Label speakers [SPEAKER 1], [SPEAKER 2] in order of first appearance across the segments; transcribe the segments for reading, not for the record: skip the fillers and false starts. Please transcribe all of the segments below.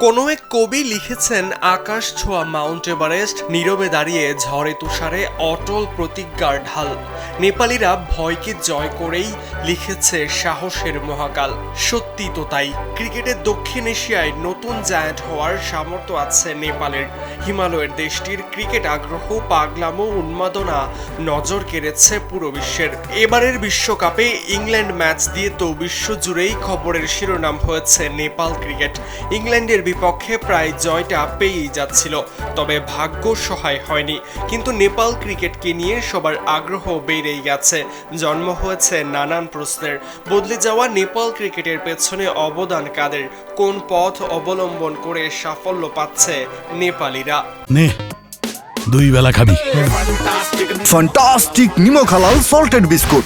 [SPEAKER 1] কোনো এক কবি লিখেছেন, আকাশ ছোঁয়া মাউন্ট এভারেস্ট নীরবে দাঁড়িয়ে ঝড়ে তুষারে অটল প্রতিজ্ঞার ঢাল। নেপালিরা ভয়কে জয় করেই লিখেছে সাহসের মহাকাল। সত্যি তো তাই, ক্রিকেটের দক্ষিণ এশিয়ায় নতুন জায়ান্ট হওয়ার সামর্থ্য আছে নেপালের। হিমালয়ের দেশটির ক্রিকেট আগ্রহ, পাগলামো, উন্মাদনা নজর কেড়েছে পুরো বিশ্বের। এবারের বিশ্বকাপে ইংল্যান্ড ম্যাচ দিয়ে তো বিশ্বজুড়েই খবরের শিরোনাম হয়েছে নেপাল ক্রিকেট। ইংল্যান্ডের বিপক্ষে প্রায় জয়টা পেয়েই যাচ্ছিল, তবে ভাগ্য সহায় হয়নি। কিন্তু নেপাল ক্রিকেটকে নিয়ে সবার আগ্রহ বেড়েই গেছে। জন্ম হয়েছে নানান প্রশ্নের। বদলে যাওয়া নেপাল ক্রিকেটের পেছনে অবদান কাদের? কোন পথ অবলম্বন করে সাফল্য পাচ্ছে নেপালিরা?
[SPEAKER 2] নে দুই বেলা খাবি
[SPEAKER 3] ফ্যান্টাস্টিক নিমো খালাল সল্টেড বিস্কুট।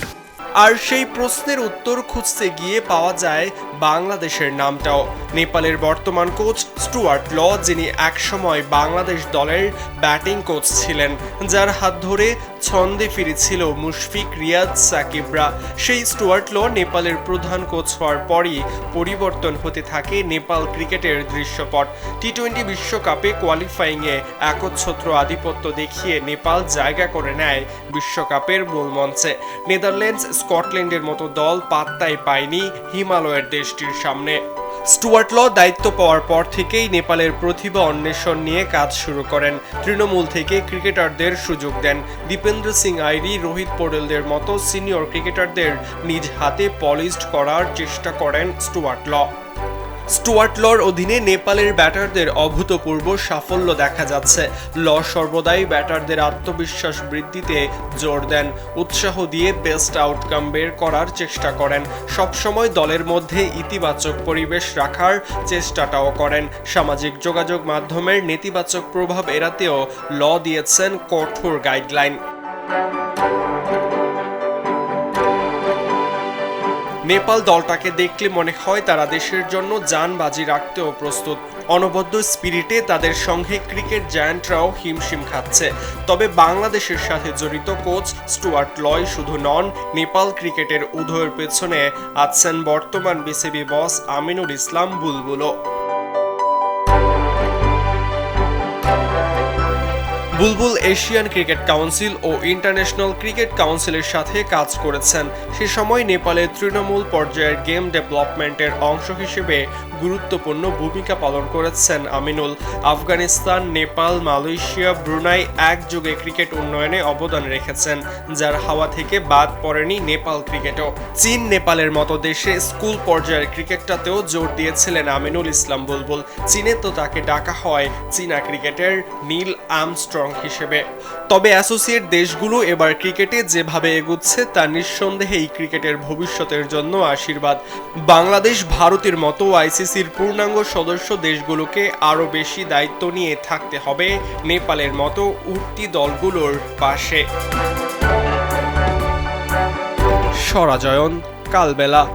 [SPEAKER 1] আর সেই প্রশ্নের উত্তর খুঁজতে গিয়ে পাওয়া যায় বাংলাদেশের নামটাও। নেপালের বর্তমান কোচ স্টুয়ার্ট ল, যিনি একসময় বাংলাদেশ দলের ব্যাটিং কোচ ছিলেন, যার হাত ধরে ছন্দে ফিরেছিল মুশফিক, রিয়াদ, সাকিবরা। সেই স্টুয়ার্ট ল নেপালের প্রধান কোচ হওয়ার পরই পরিবর্তন হতে থাকে নেপাল ক্রিকেটের দৃশ্যপট। টি-20 বিশ্বকাপে কোয়ালিফাইংয়ে একচ্ছত্র আধিপত্য দেখিয়ে নেপাল জায়গা করে নেয় বিশ্বকাপের মূল মঞ্চে। নেদারল্যান্ডস, স্কটল্যান্ডের মতো দল পাত্তাই পায়নি হিমালয়ের দেশটির সামনে। স্টুয়ার্ট ল দায়িত্ব পাওয়ার পর থেকেই নেপালের প্রতিভা অন্বেষণ নিয়ে কাজ শুরু করেন। তৃণমূল থেকে ক্রিকেটারদের সুযোগ দেন। দীপেন্দ্র সিং আইরি, রোহিত পোড়েলদের মতো সিনিয়র ক্রিকেটারদের নিজ হাতে পলিশড করার চেষ্টা করেন স্টুয়ার্ট লর অধীনে নেপালের ব্যাটারদের অভূতপূর্ব সাফল্য দেখা যাচ্ছে। ল সর্বদাই ব্যাটারদের আত্মবিশ্বাস বৃদ্ধিতে জোর দেন, উৎসাহ দিয়ে বেস্ট আউটকাম বের করার চেষ্টা করেন। সবসময় দলের মধ্যে ইতিবাচক পরিবেশ রাখার চেষ্টাটাও করেন। সামাজিক যোগাযোগ মাধ্যমের নেতিবাচক প্রভাব এড়াতেও ল দিয়েছেন কঠোর গাইডলাইন। নেপাল দলটাকে দেখলে মনে হয় তারা দেশের জন্য জান বাজি রাখতেও প্রস্তুত। অনবদ্য স্পিরিটে তাদের সঙ্গে ক্রিকেট জায়ান্টরাও হিমশিম খাচ্ছে। তবে বাংলাদেশের সাথে জড়িত কোচ স্টুয়ার্ট লয় শুধু নন, নেপাল ক্রিকেটের উদয়ের পেছনে আছেন বর্তমান বিসিবি বস আমিনুল ইসলাম বুলবুলও। বুলবুল এশিয়ান ক্রিকেট কাউন্সিল ও ইন্টারন্যাশনাল ক্রিকেট কাউন্সিলের সাথে কাজ করেছেন। সে সময় নেপালের তৃণমূল পর্যায়ের গেম ডেভেলপমেন্টের অংশ হিসেবে গুরুত্বপূর্ণ ভূমিকা পালন করেছেন আমিনুল। আফগানিস্তান, নেপাল, মালয়েশিয়া, ব্রুনাই একযোগে ক্রিকেট উন্নয়নে অবদান রেখেছেন, যার হাওয়া থেকে বাদ পড়েনি নেপাল ক্রিকেটও। চীন, নেপালের মতো দেশে স্কুল পর্যায়ের ক্রিকেটটাতেও জোর দিয়েছিলেন আমিনুল ইসলাম বুলবুল। চীনে তো তাকে ডাকা হয় চীনা ক্রিকেটের নীল আর্মস্ট্রং হিসেবে। তবে অ্যাসোসিয়েট দেশগুলো এবার ক্রিকেটে যেভাবে এগুচ্ছে তা নিঃসন্দেহেই ক্রিকেটের ভবিষ্যতের জন্য আশীর্বাদ। বাংলাদেশ, ভারতের মতো আইসিসির পূর্ণাঙ্গ সদস্য দেশগুলোকে আরও বেশি দায়িত্ব নিয়ে থাকতে হবে নেপালের মতো উঠতি দলগুলোর পাশে। সরাজয়ন, কালবেলা।